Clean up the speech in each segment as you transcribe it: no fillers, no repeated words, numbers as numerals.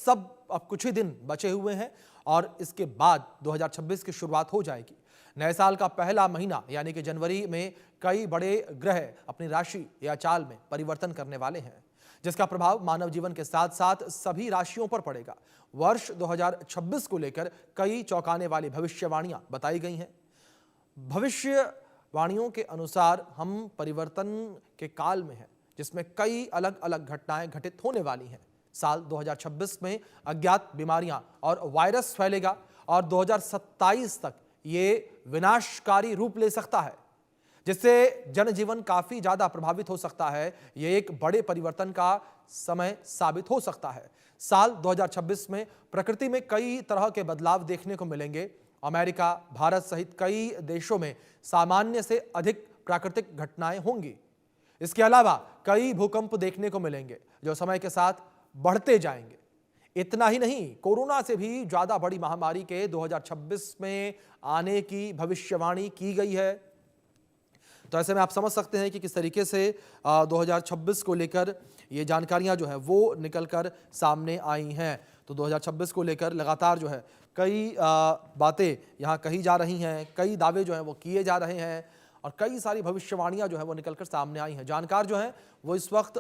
सब अब कुछ ही दिन बचे हुए हैं और इसके बाद 2026 की शुरुआत हो जाएगी। नए साल का पहला महीना यानी कि जनवरी में कई बड़े ग्रह अपनी राशि या चाल में परिवर्तन करने वाले हैं, जिसका प्रभाव मानव जीवन के साथ साथ सभी राशियों पर पड़ेगा। वर्ष 2026 को लेकर कई चौंकाने वाली भविष्यवाणियां बताई गई हैं। भविष्यवाणियों के अनुसार हम परिवर्तन के काल में हैं, जिसमें कई अलग अलग घटनाएं घटित होने वाली हैं। साल 2026 में अज्ञात बीमारियां और वायरस फैलेगा और 2027 तक ये विनाशकारी रूप ले सकता है, जिससे जनजीवन काफी ज्यादा प्रभावित हो सकता है। ये एक बड़े परिवर्तन का समय साबित हो सकता है। साल 2026 में प्रकृति में कई तरह के बदलाव देखने को मिलेंगे। अमेरिका, भारत सहित कई देशों में सामान्य से अधिक प्राकृतिक घटनाएं होंगी। इसके अलावा कई भूकंप देखने को मिलेंगे जो समय के साथ बढ़ते जाएंगे। इतना ही नहीं, कोरोना से भी ज्यादा बड़ी महामारी के 2026 में आने की भविष्यवाणी की गई है। तो ऐसे में आप समझ सकते हैं कि किस तरीके से 2026 को लेकर ये जानकारियां जो है वो निकलकर सामने आई हैं। तो 2026 को लेकर लगातार जो है कई बातें यहाँ कही जा रही हैं, कई दावे जो हैं वो किए जा रहे हैं और कई सारी भविष्यवाणियां जो है वो निकलकर सामने आई हैं। जानकार जो हैं वो इस वक्त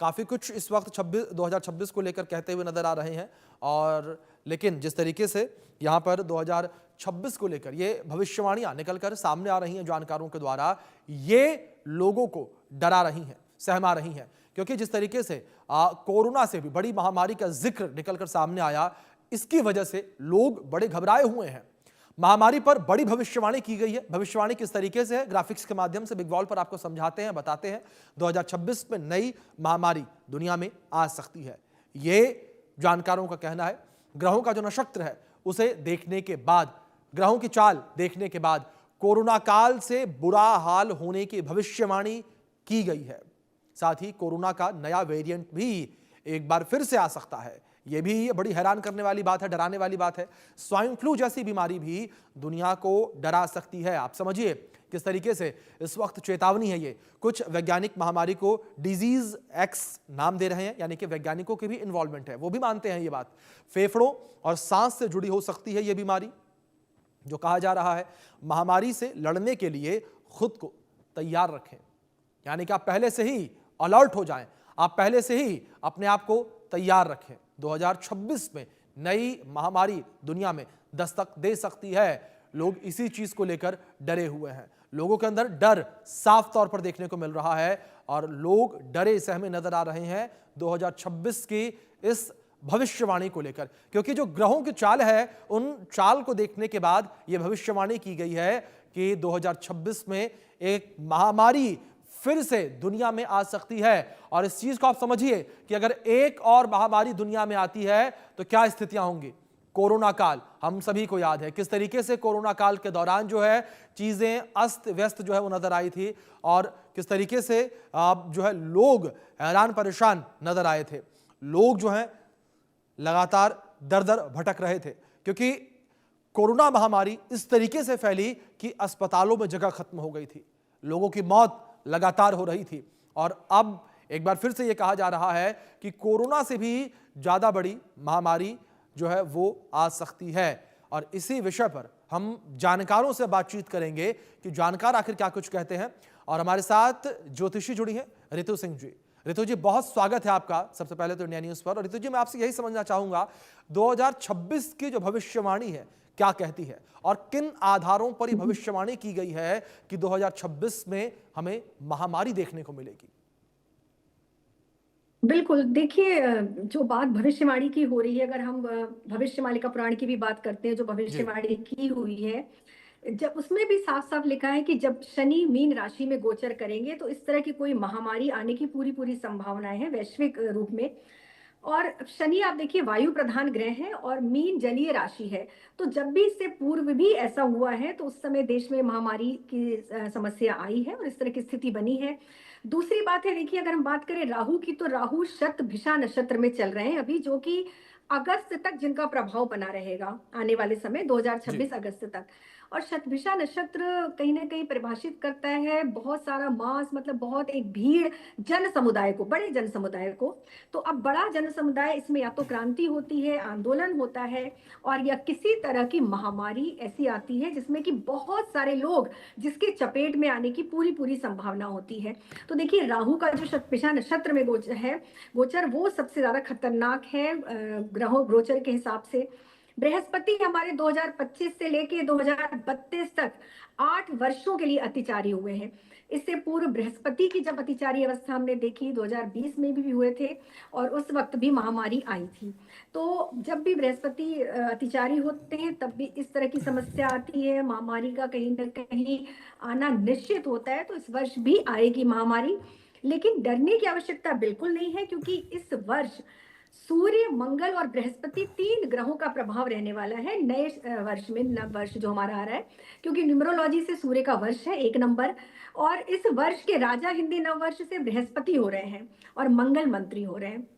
काफ़ी कुछ इस वक्त 2026 को लेकर कहते हुए नजर आ रहे हैं। और लेकिन जिस तरीके से यहाँ पर 2026 को लेकर ये भविष्यवाणियां निकलकर सामने आ रही हैं जानकारों के द्वारा, ये लोगों को डरा रही हैं, सहमा रही हैं। क्योंकि जिस तरीके से कोरोना से भी बड़ी महामारी का जिक्र निकलकर सामने आया, इसकी वजह से लोग बड़े घबराए हुए हैं। महामारी पर बड़ी भविष्यवाणी की गई है। भविष्यवाणी किस तरीके से है, ग्राफिक्स के माध्यम से बिग वॉल पर आपको समझाते हैं, बताते हैं। 2026 में नई महामारी दुनिया में आ सकती है, ये जानकारों का कहना है। ग्रहों का जो नक्षत्र है उसे देखने के बाद, ग्रहों की चाल देखने के बाद कोरोना काल से बुरा हाल होने की भविष्यवाणी की गई है। साथ ही कोरोना का नया वेरिएंट भी एक बार फिर से आ सकता है। यह भी बड़ी हैरान करने वाली बात है, डराने वाली बात है। स्वाइन फ्लू जैसी बीमारी भी दुनिया को डरा सकती है। आप समझिए किस तरीके से इस वक्त चेतावनी है ये। कुछ वैज्ञानिक महामारी को डिजीज एक्स नाम दे रहे हैं, यानी कि वैज्ञानिकों की भी इन्वॉल्वमेंट है, वो भी मानते हैं ये बात। फेफड़ों और सांस से जुड़ी हो सकती है ये बीमारी। जो कहा जा रहा है, महामारी से लड़ने के लिए खुद को तैयार रखें, यानी कि आप पहले से ही अलर्ट हो जाएं, आप पहले से ही अपने आप को तैयार रखें। 2026 में नई महामारी दुनिया में दस्तक दे सकती है। लोग इसी चीज को लेकर डरे हुए हैं। लोगों के अंदर डर साफ तौर पर देखने को मिल रहा है और लोग डरे सहमे नजर आ रहे हैं 2026 की इस भविष्यवाणी को लेकर। क्योंकि जो ग्रहों की चाल है, उन चाल को देखने के बाद यह भविष्यवाणी की गई है कि 2026 में एक महामारी फिर से दुनिया में आ सकती है। और इस चीज को आप समझिए कि अगर एक और महामारी दुनिया में आती है तो क्या स्थितियां होंगी। कोरोना काल हम सभी को याद है किस तरीके से कोरोना काल के दौरान जो है चीजें अस्त व्यस्त जो है वो नजर आई थी और किस तरीके से जो है लोग हैरान परेशान नजर आए थे। लोग जो है लगातार दर दर भटक रहे थे, क्योंकि कोरोना महामारी इस तरीके से फैली कि अस्पतालों में जगह खत्म हो गई थी, लोगों की मौत लगातार हो रही थी। और अब एक बार फिर से यह कहा जा रहा है कि कोरोना से भी ज्यादा बड़ी महामारी जो है वो आ सकती है। और इसी विषय पर हम जानकारों से बातचीत करेंगे कि जानकार आखिर क्या कुछ कहते हैं। और हमारे साथ ज्योतिषी जुड़ी हैं रितु सिंह जी। रितु जी, बहुत स्वागत है आपका सबसे पहले तो इंडिया न्यूज पर। और रितु जी, मैं आपसे यही समझना चाहूंगा 2026 की जो भविष्यवाणी है क्या कहती है और किन आधारों पर यह भविष्यवाणी की गई है कि 2026 में हमें महामारी देखने को मिलेगी। बिल्कुल, देखिए जो बात भविष्यवाणी की हो रही है, अगर हम भविष्यमालिका पुराण की भी बात करते हैं, जो भविष्यवाणी की हुई है, जब उसमें भी साफ साफ लिखा है कि जब शनि मीन राशि में गोचर करेंगे तो इस तरह की कोई महामारी आने की पूरी पूरी संभावनाएं हैं वैश्विक रूप में। और शनि आप देखिए वायु प्रधान ग्रह है और मीन जलीय राशि है, तो जब भी इससे पूर्व भी ऐसा हुआ है तो उस समय देश में महामारी की समस्या आई है और इस तरह की स्थिति बनी है। दूसरी बात है, देखिए अगर हम बात करें राहु की, तो राहु शतभिषा नक्षत्र में चल रहे हैं अभी, जो कि अगस्त तक जिनका प्रभाव बना रहेगा आने वाले समय 2026 अगस्त तक। और शतभिषा नक्षत्र कहीं ना कहीं परिभाषित करता है बहुत सारा मास, मतलब बहुत एक भीड़, जन समुदाय को, बड़े जन समुदाय को। तो अब बड़ा जन समुदाय, इसमें या तो क्रांति होती है, आंदोलन होता है, और या किसी तरह की महामारी ऐसी आती है जिसमें कि बहुत सारे लोग जिसके चपेट में आने की पूरी पूरी संभावना होती है। तो देखिए, राहु का जो शतभिषा नक्षत्र में गोचर वो सबसे ज्यादा खतरनाक है ग्रहों गोचर के हिसाब से। बृहस्पति हमारे 2025 से लेके 2032 तक 8 वर्षों के लिए अतिचारी हुए हैं। इससे पूर्व बृहस्पति की जब अतिचारी अवस्था हमने देखी 2020 में भी हुए थे, और उस वक्त भी महामारी आई थी। तो जब भी बृहस्पति अतिचारी होते हैं तब भी इस तरह की समस्या आती है, महामारी का कहीं ना कहीं आना निश्चित होता है। तो इस वर्ष भी आएगी महामारी, लेकिन डरने की आवश्यकता बिल्कुल नहीं है, क्योंकि इस वर्ष सूर्य, मंगल और बृहस्पति 3 ग्रहों का प्रभाव रहने वाला है नए वर्ष में, नव वर्ष जो हमारा आ रहा है, क्योंकि न्यूमरोलॉजी से सूर्य का वर्ष है 1 नंबर, और इस वर्ष के राजा हिंदी नव वर्ष से बृहस्पति हो रहे हैं और मंगल मंत्री हो रहे हैं।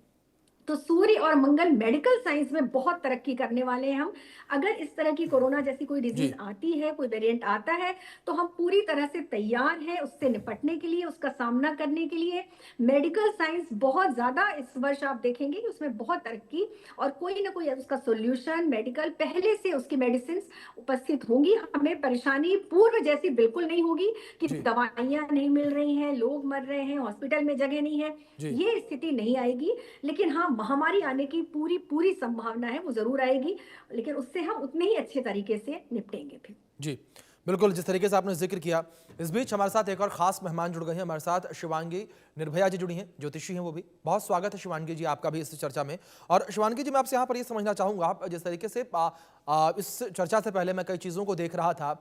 तो सूर्य और मंगल मेडिकल साइंस में बहुत तरक्की करने वाले हैं हम। अगर इस तरह की कोरोना जैसी कोई डिजीज आती है, कोई वेरिएंट आता है, तो हम पूरी तरह से तैयार हैं उससे निपटने के लिए, उसका सामना करने के लिए। मेडिकल साइंस बहुत ज्यादा इस वर्ष आप देखेंगे कि उसमें बहुत तरक्की, और कोई ना कोई उसका सोल्यूशन मेडिकल पहले से, उसकी मेडिसिन उपस्थित होंगी। हमें परेशानी पूर्व जैसी बिल्कुल नहीं होगी कि दवाइयां नहीं मिल रही हैं, लोग मर रहे हैं, हॉस्पिटल में जगह नहीं है, ये स्थिति नहीं आएगी। लेकिन हाँ, महामारी आने की पूरी पूरी संभावना है, वो जरूर आएगी, लेकिन उससे हम उतने ही अच्छे तरीके से निपटेंगे फिर। जी बिल्कुल, जिस तरीके से आपने जिक्र किया। इस बीच हमारे साथ एक और खास मेहमान जुड़ गए हैं, हमारे साथ शिवांगी निर्भया जी जुड़ी हैं, ज्योतिषी हैं वो भी। बहुत स्वागत है शिवांगी जी आपका भी इस चर्चा में। और शिवांगी जी, मैं आपसे यहाँ पर ये समझना चाहूँगा, आप जिस तरीके से इस चर्चा से पहले मैं कई चीज़ों को देख रहा था।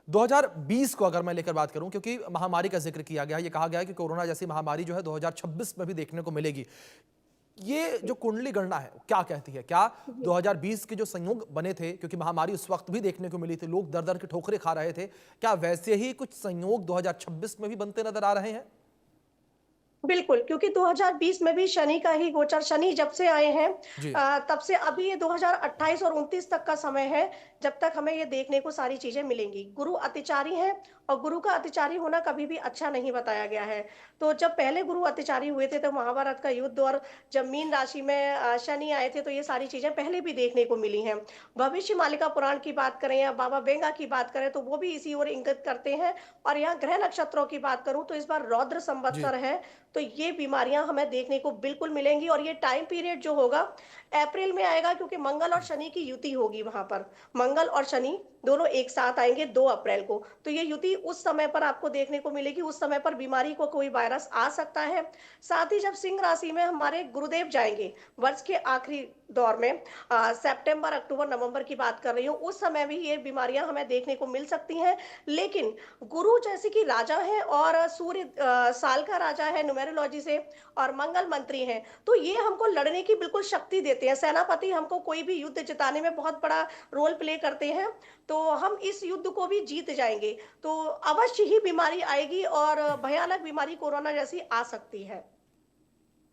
2020 को अगर मैं लेकर बात करूं, क्योंकि महामारी का जिक्र किया गया, ये कहा गया है कि कोरोना जैसी महामारी जो है 2026 में भी देखने को मिलेगी। ये जो कुंडली गणना है क्या कहती है? क्या 2020 के जो संयोग बने थे, क्योंकि महामारी उस वक्त भी देखने को मिली थी, लोग दर दर के ठोकरे खा रहे थे, क्या वैसे ही कुछ संयोग 2026 में भी बनते नजर आ रहे हैं? बिल्कुल, क्योंकि 2020 में भी शनि का ही गोचर, शनि जब से आए हैं तब से अभी ये 2028 और 29 तक का समय है, जब तक हमें ये देखने को सारी चीजें मिलेंगी। गुरु अतिचारी हैं, और गुरु का अतिचारी होना कभी भी अच्छा नहीं बताया गया है। तो जब पहले गुरु अतिचारी हुए थे तो महाभारत का युद्ध, और जब मीन राशि में शनि आए थे तो ये सारी चीजें पहले भी देखने को मिली हैं। भविष्य मालिका पुराण की बात करें या बाबा बेंगा की बात करें तो वो भी इसी ओर इंगित करते हैं। और यहाँ ग्रह नक्षत्रों की बात करूं तो इस बार रौद्र संवत्सर है, तो ये बीमारियां हमें देखने को बिल्कुल मिलेंगी। और ये टाइम पीरियड जो होगा अप्रैल में आएगा, क्योंकि मंगल और शनि की युति होगी वहां पर। मंगल और शनि दोनों एक साथ आएंगे 2 अप्रैल को, तो ये युति उस समय पर आपको देखने को मिलेगी। उस समय पर बीमारी को कोई वायरस आ सकता है। साथ ही जब सिंह राशि में हमारे गुरुदेव जाएंगे वर्ष के आखिरी दौर में, सितंबर, अक्टूबर, नवंबर की बात कर रही हूँ, उस समय भी ये बीमारियां हमें देखने को मिल सकती हैं। लेकिन गुरु जैसे कि राजा है, और सूर्य साल का राजा है न्यूमेरोलॉजी से, और मंगल मंत्री हैं, तो ये हमको लड़ने की बिल्कुल शक्ति देते हैं। सेनापति हमको कोई भी युद्ध जिताने में बहुत बड़ा रोल प्ले करते हैं, तो हम इस युद्ध को भी जीत जाएंगे। तो अवश्य ही बीमारी आएगी, और भयानक बीमारी कोरोना जैसी आ सकती है।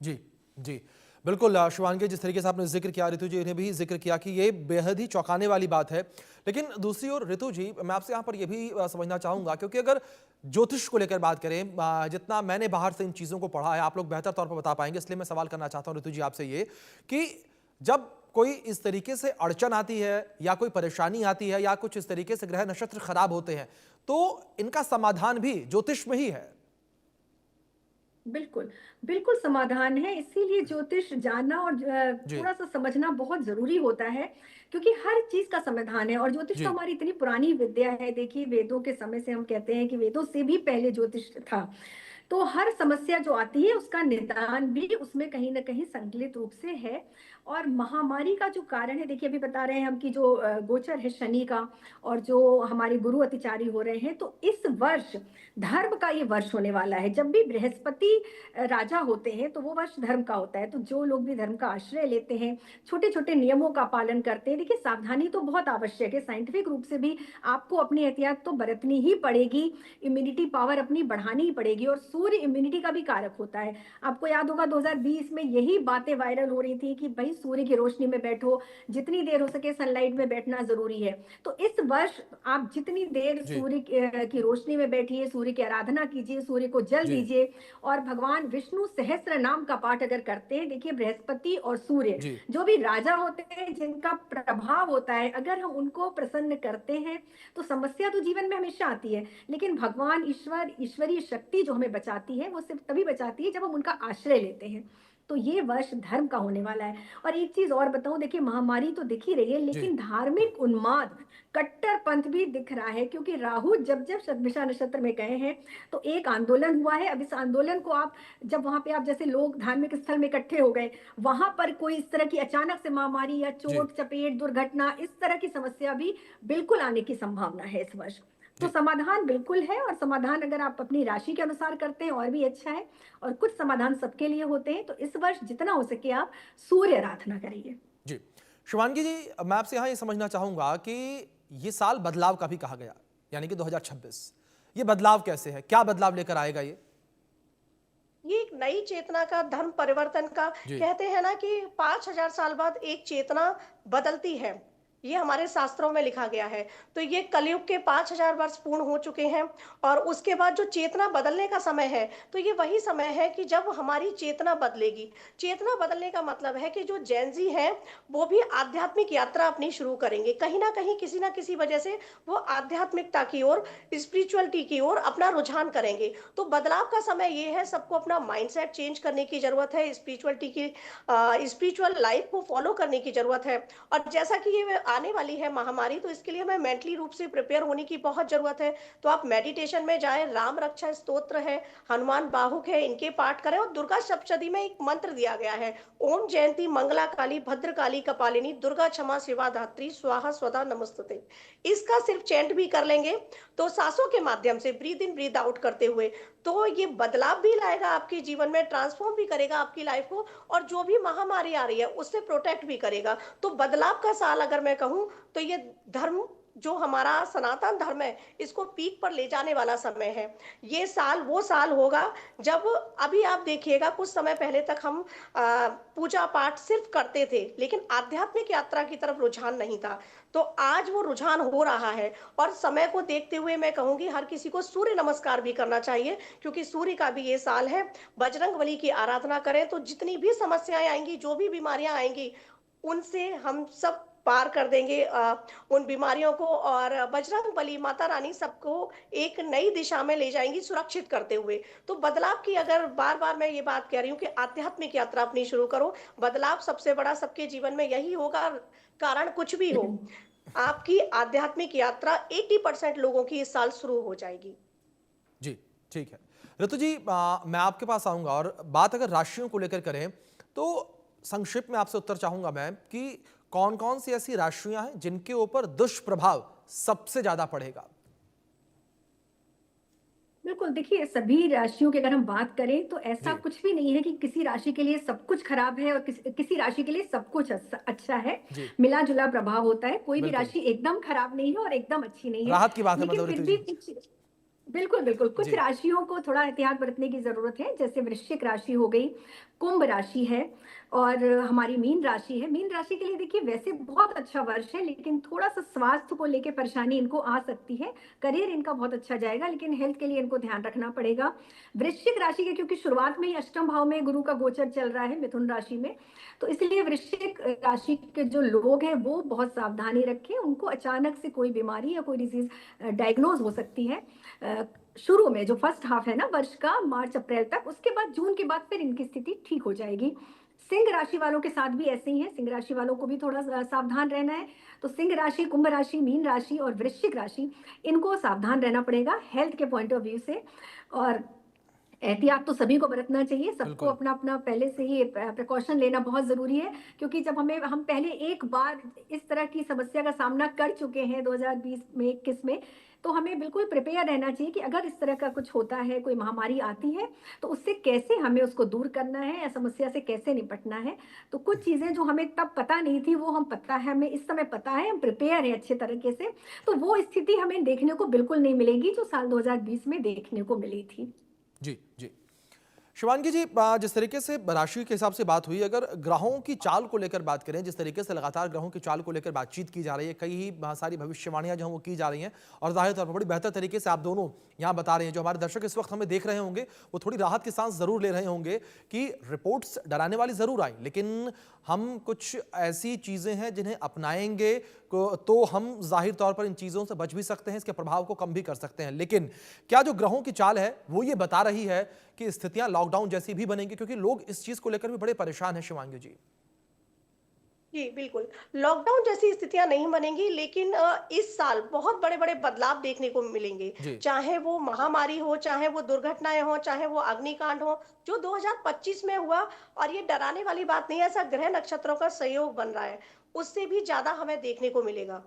जी जी बिल्कुल शिवांगी, जिस तरीके से आपने जिक्र किया, ऋतु जी ने भी जिक्र किया कि ये बेहद ही चौंकाने वाली बात है। लेकिन दूसरी ओर ऋतु जी, मैं आपसे यहाँ पर यह भी समझना चाहूँगा, क्योंकि अगर ज्योतिष को लेकर बात करें, जितना मैंने बाहर से इन चीज़ों को पढ़ा है, आप लोग बेहतर तौर पर बता पाएंगे, इसलिए मैं सवाल करना चाहता हूँ ऋतु जी आपसे ये कि जब कोई इस तरीके से अड़चन आती है या कोई परेशानी आती है या कुछ इस तरीके से ग्रह नक्षत्र खराब होते हैं, तो इनका समाधान भी ज्योतिष में ही है। बिल्कुल बिल्कुल समाधान है, इसीलिए ज्योतिष जानना और थोड़ा सा समझना बहुत जरूरी होता है, क्योंकि हर चीज का समाधान है। और ज्योतिष तो हमारी इतनी पुरानी विद्या है। देखिए, वेदों के समय से हम कहते हैं कि वेदों से भी पहले ज्योतिष था। तो हर समस्या जो आती है उसका निदान भी उसमें कहीं ना कहीं संकलित रूप से है। और महामारी का जो कारण है, देखिए अभी बता रहे हैं हम कि जो गोचर है शनि का, और जो हमारे गुरु अतिचारी हो रहे हैं, तो इस वर्ष धर्म का ये वर्ष होने वाला है। जब भी बृहस्पति राजा होते हैं तो वो वर्ष धर्म का होता है। तो जो लोग भी धर्म का आश्रय लेते हैं, छोटे छोटे नियमों का पालन करते हैं, देखिए सावधानी तो बहुत आवश्यक है। साइंटिफिक रूप से भी आपको अपनी एहतियात तो बरतनी ही पड़ेगी, इम्यूनिटी पावर अपनी बढ़ानी ही पड़ेगी। और सूर्य इम्यूनिटी का भी कारक होता है। आपको याद होगा 2020 में यही बातें वायरल हो रही थी कि भाई सूर्य की रोशनी में बैठो, जितनी देर हो सके सनलाइट में बैठना जरूरी है। तो इस वर्ष आप जितनी देर सूर्य की रोशनी में बैठिए, सूर्य की आराधना कीजिए, सूर्य को जल दीजिए और भगवान विष्णु सहस्त्र नाम का पाठ अगर करते हैं, देखिए बृहस्पति और सूर्य जो भी राजा होते हैं, जिनका प्रभाव होता है, अगर हम उनको प्रसन्न करते हैं तो समस्या तो जीवन में हमेशा आती है, लेकिन भगवान ईश्वरीय शक्ति जो हमें बचाती है वो सिर्फ तभी बचाती है जब हम उनका आश्रय लेते हैं। तो ये वर्ष धर्म का होने वाला है। और एक चीज और बताऊं, देखिए महामारी तो दिख ही रही है, लेकिन धार्मिक उन्माद, कट्टरपंथ भी दिख रहा है, क्योंकि राहु जब जब शतभिषा नक्षत्र में गए हैं तो एक आंदोलन हुआ है। अब इस आंदोलन को आप जब वहां पे आप जैसे लोग धार्मिक स्थल में इकट्ठे हो गए, वहां पर कोई इस तरह की अचानक से महामारी या चोट चपेट दुर्घटना, इस तरह की समस्या भी बिल्कुल आने की संभावना है इस वर्ष। तो समाधान बिल्कुल है, और समाधान अगर आप अपनी राशि के अनुसार करते हैं और भी अच्छा है, और कुछ समाधान सबके लिए होते हैं। तो इस वर्ष जितना हो सके आप सूर्य आराधना करिए। जी शिवांगी जी, मैं आपसे यहाँ ये समझना चाहूंगा कि ये साल बदलाव का भी कहा गया, यानी कि 2026, ये बदलाव कैसे है, क्या बदलाव लेकर आएगा ये एक नई चेतना का, धर्म परिवर्तन का। कहते हैं ना कि 5000 साल बाद एक चेतना बदलती है, ये हमारे शास्त्रों में लिखा गया है। तो ये कलयुग के 5000 वर्ष पूर्ण हो चुके हैं, और उसके बाद जो चेतना बदलने का समय है, तो ये वही समय है कि जब हमारी चेतना बदलेगी। चेतना बदलने का मतलब है कि जो जैनजी हैं वो भी आध्यात्मिक यात्रा अपनी शुरू करेंगे, कहीं ना कहीं किसी ना किसी वजह से वो आध्यात्मिकता की ओर, स्पिरिचुअलिटी की ओर अपना रुझान करेंगे। तो बदलाव का समय ये है, सबको अपना माइंडसेट चेंज करने की जरूरत है, स्पिरिचुअलिटी की, स्पिरिचुअल लाइफ को फॉलो करने की जरूरत है। और जैसा कि ये आने वाली है महामारी, तो इसके लिए हमें मेंटली रूप से प्रिपेयर होने की बहुत जरूरत है। तो आप मेडिटेशन में जाएं, राम रक्षा स्तोत्र है, हनुमान बाहुक है, इनके पाठ करें। और दुर्गा सप्तशती में एक मंत्र दिया गया है, ओम जयंती मंगला काली भद्रकाली कपालिनी दुर्गा क्षमा शिवा धात्री स्वाहा स्वधा नमस्तुते। इसका सिर्फ चैंट भी कर लेंगे तो सांसों के माध्यम से, ब्रीद इन ब्रीद आउट करते हुए, तो ये बदलाव भी लाएगा आपके जीवन में, ट्रांसफॉर्म भी करेगा आपकी लाइफ को, और जो भी महामारी आ रही है उससे प्रोटेक्ट भी करेगा। तो बदलाव का साल अगर मैं कहूं तो ये धर्म, जो हमारा सनातन धर्म है, इसको पीक पर ले जाने वाला समय है। ये साल वो साल होगा जब, अभी आप देखिएगा कुछ समय पहले तक हम पूजा पाठ सिर्फ करते थे, लेकिन आध्यात्मिक यात्रा की तरफ रुझान नहीं था। तो आज वो रुझान हो रहा है, और समय को देखते हुए मैं कहूंगी हर किसी को सूर्य नमस्कार भी करना चाहिए, क्योंकि सूर्य का भी ये साल है। बजरंगबली की आराधना करें तो जितनी भी समस्याएं आएंगी, जो भी बीमारियां आएंगी, उनसे हम सब पार कर देंगे उन बीमारियों को, और बजरंगबली माता रानी सबको एक नई दिशा में ले जाएंगी, सुरक्षित करते हुए। तो बदलाव की, अगर बार बार मैं ये बात कह रही हूँ कि आध्यात्मिक यात्रा अपनी शुरू करो, बदलाव सबसे बड़ा सबके जीवन में यही होगा। कारण कुछ भी हो, आपकी आध्यात्मिक यात्रा 80% लोगों की इस साल शुरू हो जाएगी। जी ठीक है ऋतु जी, मैं आपके पास आऊंगा, और बात अगर राशियों को लेकर करें तो संक्षिप्त में आपसे उत्तर चाहूंगा मैं कि कौन कौन सी ऐसी राशियां हैं जिनके ऊपर दुष्प्रभाव सबसे ज्यादा पड़ेगा। बिल्कुल, देखिए सभी राशियों की अगर हम बात करें तो ऐसा कुछ भी नहीं है कि किसी राशि के लिए सब कुछ खराब है और किसी राशि के लिए सब कुछ अच्छा है। मिला जुला प्रभाव होता है, कोई भी राशि एकदम खराब नहीं है और एकदम अच्छी नहीं है। राहत की बात है, लेकिन फिर भी बिल्कुल बिल्कुल कुछ राशियों को थोड़ा एहतियात बरतने की जरूरत है। जैसे वृश्चिक राशि हो गई, कुंभ राशि है, और हमारी मीन राशि है। मीन राशि के लिए देखिए वैसे बहुत अच्छा वर्ष है, लेकिन थोड़ा सा स्वास्थ्य को लेकर परेशानी इनको आ सकती है। करियर इनका बहुत अच्छा जाएगा, लेकिन हेल्थ के लिए इनको ध्यान रखना पड़ेगा। वृश्चिक राशि के क्योंकि शुरुआत में ही अष्टम भाव में गुरु का गोचर चल रहा है मिथुन राशि में, तो इसलिए वृश्चिक राशि के जो लोग हैं वो बहुत सावधानी रखें। उनको अचानक से कोई बीमारी या कोई डिजीज डायग्नोज हो सकती है शुरू में, जो फर्स्ट हाफ है ना वर्ष का, मार्च अप्रैल तक। उसके बाद जून के बाद फिर इनकी स्थिति ठीक हो जाएगी। सिंह राशि वालों के साथ भी ऐसे ही है, सिंह राशि वालों को भी थोड़ा सावधान रहना है। तो सिंह राशि, कुंभ राशि, मीन राशि और वृश्चिक राशि, इनको सावधान रहना पड़ेगा हेल्थ के पॉइंट ऑफ व्यू से। और एहतियात तो सभी को बरतना चाहिए, सबको अपना अपना पहले से ही प्रिकॉशन लेना बहुत जरूरी है, क्योंकि जब हम पहले एक बार इस तरह की समस्या का सामना कर चुके हैं 2020 में 21 में, तो हमें बिल्कुल प्रिपेयर रहना चाहिए कि अगर इस तरह का कुछ होता है, कोई महामारी आती है, तो उससे कैसे हमें उसको दूर करना है या समस्या से कैसे निपटना है। तो कुछ चीजें जो हमें तब पता नहीं थी वो हम पता है, हमें इस समय पता है, हम प्रिपेयर हैं अच्छे तरीके से। तो वो स्थिति हमें देखने को बिल्कुल नहीं मिलेगी जो साल 2020 में देखने को मिली थी। जी जी शिवांगी जी, जिस तरीके से राशि के हिसाब से बात हुई, अगर ग्रहों की चाल को लेकर बात करें, जिस तरीके से लगातार ग्रहों की चाल को लेकर बातचीत की जा रही है, कई सारी भविष्यवाणियां जो हैं वो की जा रही हैं, और जाहिर तौर पर बड़ी बेहतर तरीके से आप दोनों यहाँ बता रहे हैं। जो हमारे दर्शक इस वक्त हमें देख रहे होंगे वो थोड़ी राहत की सांस जरूर ले रहे होंगे कि रिपोर्ट्स डराने वाली जरूर आई, लेकिन हम कुछ ऐसी चीजें हैं जिन्हें अपनाएंगे तो हम जाहिर तौर पर इन चीजों से बच भी सकते हैं, इसके प्रभाव को कम भी कर सकते हैं। लेकिन क्या जो ग्रहों की चाल है वो ये बता रही है कि स्थितियां लॉकडाउन जैसी भी बनेंगी, क्योंकि लोग इस चीज को लेकर भी बड़े परेशान हैं शिवांगी जी। जी बिल्कुल, लॉकडाउन जैसी स्थितियां नहीं बनेंगी, लेकिन इस साल बहुत बड़े बड़े बदलाव देखने को मिलेंगे। जी। चाहे वो महामारी हो, चाहे वो दुर्घटनाएं हो, चाहे वो अग्निकांड हो, जो 2025 में हुआ। और ये डराने वाली बात नहीं है, ऐसा ग्रह नक्षत्रों का संयोग बन रहा है, उससे भी ज्यादा हमें देखने को मिलेगा।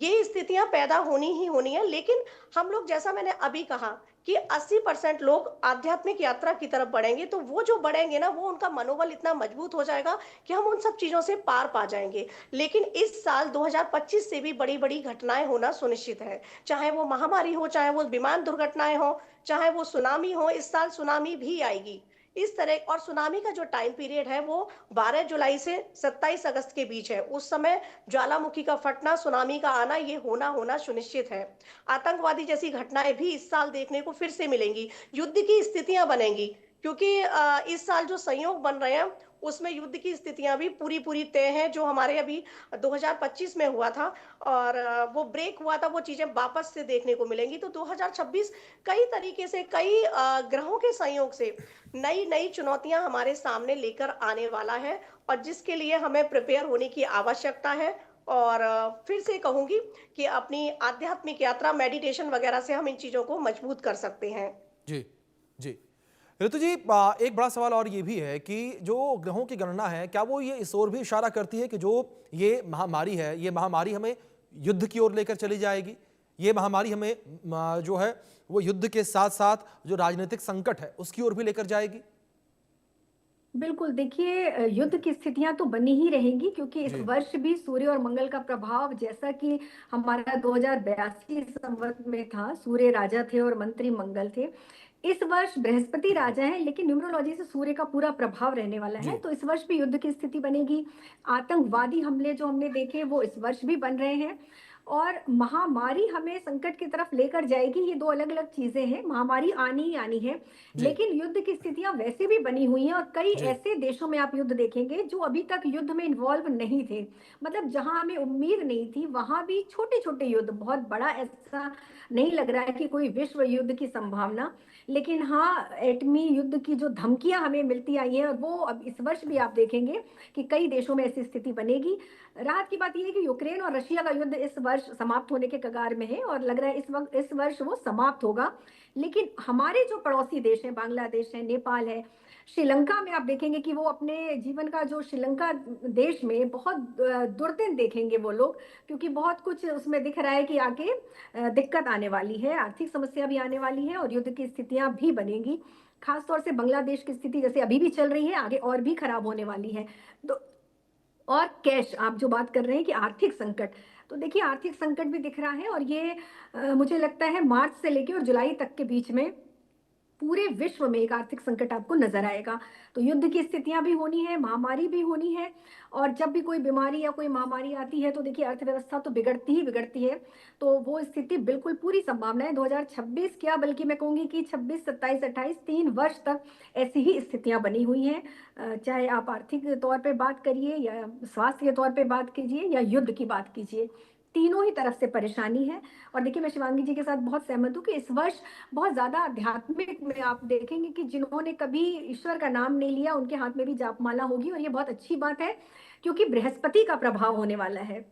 ये स्थितियां पैदा होनी ही होनी है। लेकिन हम लोग, जैसा मैंने अभी कहा कि 80% लोग आध्यात्मिक यात्रा की तरफ बढ़ेंगे, तो वो जो बढ़ेंगे ना, वो उनका मनोबल इतना मजबूत हो जाएगा कि हम उन सब चीजों से पार पा जाएंगे। लेकिन इस साल 2025 से भी बड़ी बड़ी घटनाएं होना सुनिश्चित है, चाहे वो महामारी हो, चाहे वो विमान दुर्घटनाएं हो, चाहे वो सुनामी हो। इस साल सुनामी भी आएगी इस तरह। और सुनामी का जो टाइम पीरियड है वो 12 जुलाई से 27 अगस्त के बीच है। उस समय ज्वालामुखी का फटना, सुनामी का आना, ये होना होना सुनिश्चित है। आतंकवादी जैसी घटनाएं भी इस साल देखने को फिर से मिलेंगी, युद्ध की स्थितियां बनेंगी, क्योंकि इस साल जो संयोग बन रहे हैं उसमें युद्ध की स्थितियां भी पूरी पूरी तय हैं। जो हमारे अभी 2025 में हुआ था और वो ब्रेक हुआ था, वो चीजें वापस से देखने को मिलेंगी। तो 2026 कई तरीके से, कई ग्रहों के संयोग से नई नई चुनौतियां हमारे सामने लेकर आने वाला है, और जिसके लिए हमें प्रिपेयर होने की आवश्यकता है। और फिर से कहूंगी कि अपनी आध्यात्मिक यात्रा, मेडिटेशन वगैरह से हम इन चीजों को मजबूत कर सकते हैं। जी जी। ऋतु जी, एक बड़ा सवाल और ये भी है कि जो ग्रहों की गणना है, क्या वो ये इस ओर भी इशारा करती है कि जो ये महामारी है, ये महामारी हमें युद्ध की ओर लेकर चली जाएगी? ये महामारी हमें जो है वो युद्ध के साथ साथ जो राजनीतिक संकट है उसकी ओर भी लेकर जाएगी? बिल्कुल, देखिए युद्ध की स्थितियां तो बनी ही रहेंगी, क्योंकि इस जी। वर्ष भी सूर्य और मंगल का प्रभाव, जैसा कि हमारा 2082 संवत में था, सूर्य राजा थे और मंत्री मंगल थे। इस वर्ष बृहस्पति राजा है, लेकिन न्यूमरोलॉजी से सूर्य का पूरा प्रभाव रहने वाला है, जी। तो इस वर्ष भी युद्ध की स्थिति बनेगी। आतंकवादी हमले जो हमने देखे वो इस वर्ष भी बन रहे हैं, और महामारी हमें संकट की तरफ लेकर जाएगी। ये दो अलग अलग चीजें हैं, महामारी आनी ही आनी है, जी। लेकिन युद्ध की स्थितियां वैसे भी बनी हुई हैं। और कई जी। ऐसे देशों में आप युद्ध देखेंगे जो अभी तक युद्ध में इन्वॉल्व नहीं थे, मतलब जहां हमें उम्मीद नहीं थी, वहां भी छोटे छोटे युद्ध, बहुत बड़ा ऐसा नहीं लग रहा है कि कोई विश्व युद्ध की संभावना, लेकिन हाँ, एटमी युद्ध की जो धमकियां हमें मिलती आई हैं, और वो अब इस वर्ष भी आप देखेंगे कि कई देशों में ऐसी स्थिति बनेगी। राहत की बात यह है कि यूक्रेन और रशिया का युद्ध इस वर्ष समाप्त होने के कगार में है, और लग रहा है इस वर्ष वो समाप्त होगा। लेकिन हमारे जो पड़ोसी देश हैं, बांग्लादेश है, नेपाल है, श्रीलंका में आप देखेंगे कि वो अपने जीवन का, जो श्रीलंका देश में बहुत दुर्दिन देखेंगे वो लोग, क्योंकि बहुत कुछ उसमें दिख रहा है कि आगे दिक्कत आने वाली है, आर्थिक समस्या भी आने वाली है, और युद्ध की स्थितियां भी बनेगी। खासतौर से बांग्लादेश की स्थिति जैसे अभी भी चल रही है, आगे और भी खराब होने वाली है। तो और कैश, आप जो बात कर रहे हैं कि आर्थिक संकट, तो देखिए आर्थिक संकट भी दिख रहा है, और ये मुझे लगता है मार्च से लेकर और जुलाई तक के बीच में पूरे विश्व में एक आर्थिक संकट आपको नजर आएगा। तो युद्ध की स्थितियां भी होनी है, महामारी भी होनी है, और जब भी कोई बीमारी या कोई महामारी आती है तो देखिए अर्थव्यवस्था तो बिगड़ती ही बिगड़ती है। तो वो स्थिति बिल्कुल पूरी संभावना है 2026 क्या, बल्कि मैं कहूंगी कि 26, 27, 28, 3 वर्ष तक ऐसी ही स्थितियां बनी हुई हैं। चाहे आप आर्थिक तौर पे बात करिए, या स्वास्थ्य के तौर पे बात कीजिए, या युद्ध की बात कीजिए, तीनों ही तरफ से परेशानी है। और देखिए, मैं शिवांगी जी के साथ बहुत सहमत हूँ कि इस वर्ष बहुत ज्यादा आध्यात्मिक में आप देखेंगे कि जिन्होंने कभी ईश्वर का नाम नहीं लिया उनके हाथ में भी जापमाला होगी, और ये बहुत अच्छी बात है, क्योंकि बृहस्पति का प्रभाव होने वाला है।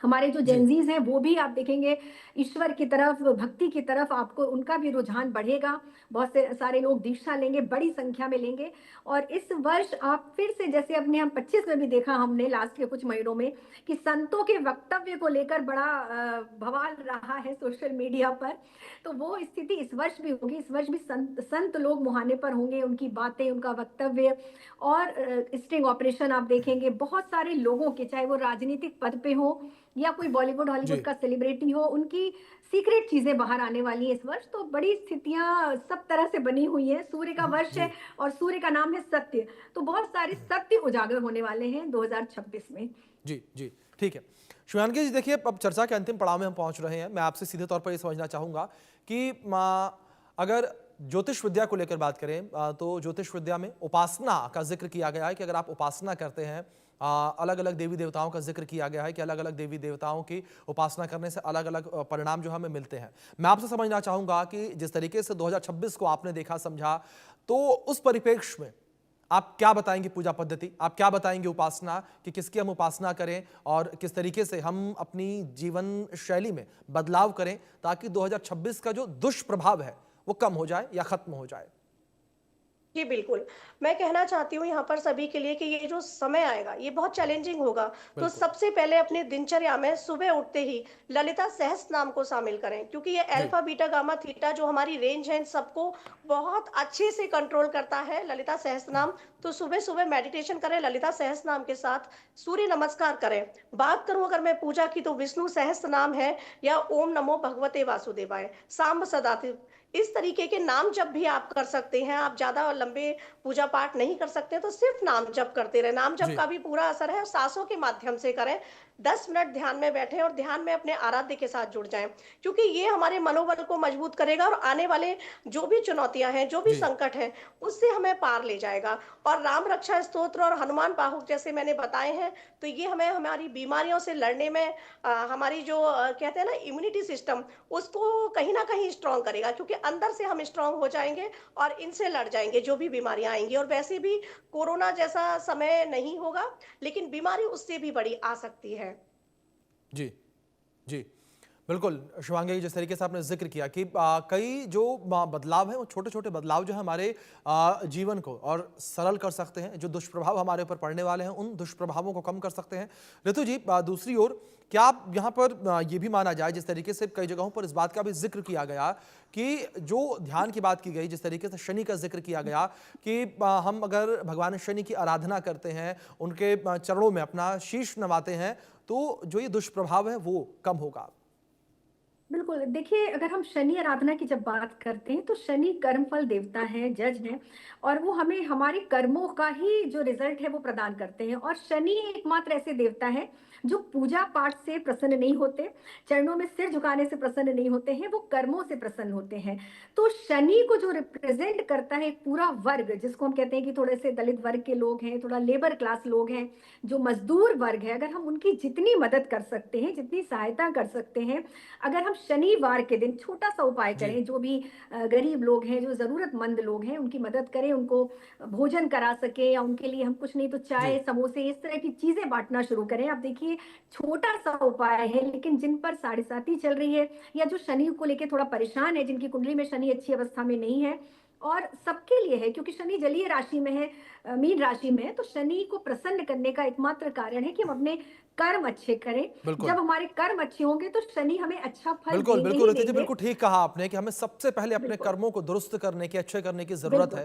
हमारे जो जी। जेनजीज हैं वो भी आप देखेंगे ईश्वर की तरफ, भक्ति की तरफ, आपको उनका भी रुझान बढ़ेगा। बहुत से सारे लोग दीक्षा लेंगे, बड़ी संख्या में लेंगे। और इस वर्ष आप फिर से, जैसे अपने हम 25 में भी देखा हमने लास्ट के कुछ महीनों में, कि संतों के वक्तव्य को लेकर बड़ा बवाल रहा है सोशल मीडिया पर, तो वो स्थिति इस वर्ष भी होगी। इस वर्ष भी संत लोग मुहाने पर होंगे, उनकी बातें, उनका वक्तव्य। और स्टिंग ऑपरेशन आप देखेंगे बहुत सारे लोगों के, चाहे वो राजनीतिक पद पे हो या कोई बॉलीवुड हॉलीवुड का सेलिब्रिटी हो, उनकी सीक्रेट चीजें बाहर आने वाली है इस वर्ष। तो बड़ी स्थितियां सब तरह से बनी हुई है। सूर्य का वर्ष है और सूर्य का नाम है सत्य, तो बहुत सारे सत्य उजागर होने वाले हैं 2026 में। जी जी, ठीक है शिवांगी जी। देखिए, अब चर्चा के अंतिम पड़ाव में हम पहुंच रहे हैं। मैं आपसे सीधे तौर पर ये समझना चाहूंगा कि अगर ज्योतिष विद्या को लेकर बात करें तो ज्योतिष विद्या में उपासना का जिक्र किया गया है कि अगर आप उपासना करते हैं, अलग अलग देवी देवताओं का जिक्र किया गया है कि अलग अलग देवी देवताओं की उपासना करने से अलग अलग परिणाम जो हमें मिलते हैं। मैं आपसे समझना चाहूंगा कि जिस तरीके से 2026 को आपने देखा समझा, तो उस परिप्रेक्ष्य में आप क्या बताएंगे पूजा पद्धति, आप क्या बताएंगे उपासना कि किसकी हम उपासना करें और किस तरीके से हम अपनी जीवन शैली में बदलाव करें ताकि 2026 का जो दुष्प्रभाव है वो कम हो जाए या खत्म हो जाए? जी बिल्कुल, मैं कहना चाहती हूँ यहाँ पर सभी के लिए कि ये जो समय आएगा ये बहुत चैलेंजिंग होगा। तो सबसे पहले अपनी दिनचर्या में सुबह उठते ही ललिता सहस्त्रनाम को शामिल करें, क्योंकि ये अल्फा बीटा गामा थीटा जो हमारी रेंज है इन सबको बहुत अच्छे से कंट्रोल करता है ललिता सहस्त्रनाम। तो सुबह सुबह मेडिटेशन करें ललिता सहस्त्रनाम के साथ, सूर्य नमस्कार करें। बात करूं अगर मैं पूजा की तो विष्णु सहस्त्रनाम है या ओम नमो भगवते वासुदेवाय, सांब सदाशिव, इस तरीके के नाम जप भी आप कर सकते हैं। आप ज्यादा लंबे पूजा पाठ नहीं कर सकते तो सिर्फ नाम जप करते रहे। नाम जप का भी पूरा असर है, सांसों के माध्यम से करें। 10 मिनट ध्यान में बैठे और ध्यान में अपने आराध्य के साथ जुड़ जाएं, क्योंकि ये हमारे मनोबल को मजबूत करेगा और आने वाले जो भी चुनौतियां हैं, जो भी संकट हैं, उससे हमें पार ले जाएगा। और राम रक्षा स्तोत्र और हनुमान बाहुक जैसे मैंने बताए हैं, तो ये हमें हमारी बीमारियों से लड़ने में हमारी जो कहते हैं ना इम्यूनिटी सिस्टम, उसको कहीं ना कहीं स्ट्रांग करेगा, क्योंकि अंदर से हम स्ट्रांग हो जाएंगे और इनसे लड़ जाएंगे जो भी बीमारियां आएंगी। और वैसे भी कोरोना जैसा समय नहीं होगा, लेकिन बीमारी उससे भी बड़ी आ सकती है। जी जी बिल्कुल शिवांगी, जिस तरीके से आपने जिक्र किया कि कई जो बदलाव हैं वो छोटे छोटे बदलाव जो है हमारे जीवन को और सरल कर सकते हैं, जो दुष्प्रभाव हमारे ऊपर पड़ने वाले हैं उन दुष्प्रभावों को कम कर सकते हैं। ऋतु जी, दूसरी ओर क्या आप यहाँ पर ये भी माना जाए, जिस तरीके से कई जगहों पर इस बात का भी जिक्र किया गया कि जो ध्यान की बात की गई, जिस तरीके से शनि का जिक्र किया गया कि हम अगर भगवान शनि की आराधना करते हैं, उनके चरणों में अपना शीश नवाते हैं, तो जो ये दुष्प्रभाव है वो कम होगा? बिल्कुल, देखिए अगर हम शनि आराधना की जब बात करते हैं तो शनि कर्मफल देवता है, जज हैं, और वो हमें हमारे कर्मों का ही जो रिजल्ट है वो प्रदान करते हैं। और शनि एकमात्र ऐसे देवता है जो पूजा पाठ से प्रसन्न नहीं होते, चरणों में सिर झुकाने से प्रसन्न नहीं होते हैं, वो कर्मों से प्रसन्न होते हैं। तो शनि को जो रिप्रेजेंट करता है एक पूरा वर्ग, जिसको हम कहते हैं कि थोड़े से दलित वर्ग के लोग हैं, थोड़ा लेबर क्लास लोग हैं, जो मजदूर वर्ग है, अगर हम उनकी जितनी मदद कर सकते हैं, जितनी सहायता कर सकते हैं, अगर हम शनिवार के दिन छोटा सा उपाय करें, जो भी गरीब लोग हैं, जो जरूरतमंद लोग हैं, उनकी मदद करें, उनको भोजन करा सके, या उनके लिए हम कुछ नहीं तो चाय समोसे इस तरह की चीजें बांटना शुरू करें। आप देखिए छोटा सा उपाय है, लेकिन जिन पर 7.5 चल रही है, या जो शनि को लेकर थोड़ा परेशान है, जिनकी कुंडली में शनि अच्छी अवस्था में नहीं है, और सबके लिए है क्योंकि शनि जलीय राशि में है, मीन राशि में है, तो शनि को प्रसन्न करने का एकमात्र कारण है कि हम अपने कर्म अच्छे करें। जब हमारे कर्म अच्छे होंगे तो शनि हमें अच्छा फल बिल्कुल देंगे बिल्कुल ही देंगे। बिल्कुल ठीक कहा आपने कि हमें सबसे पहले अपने कर्मों को दुरुस्त करने की, अच्छे करने की जरूरत है।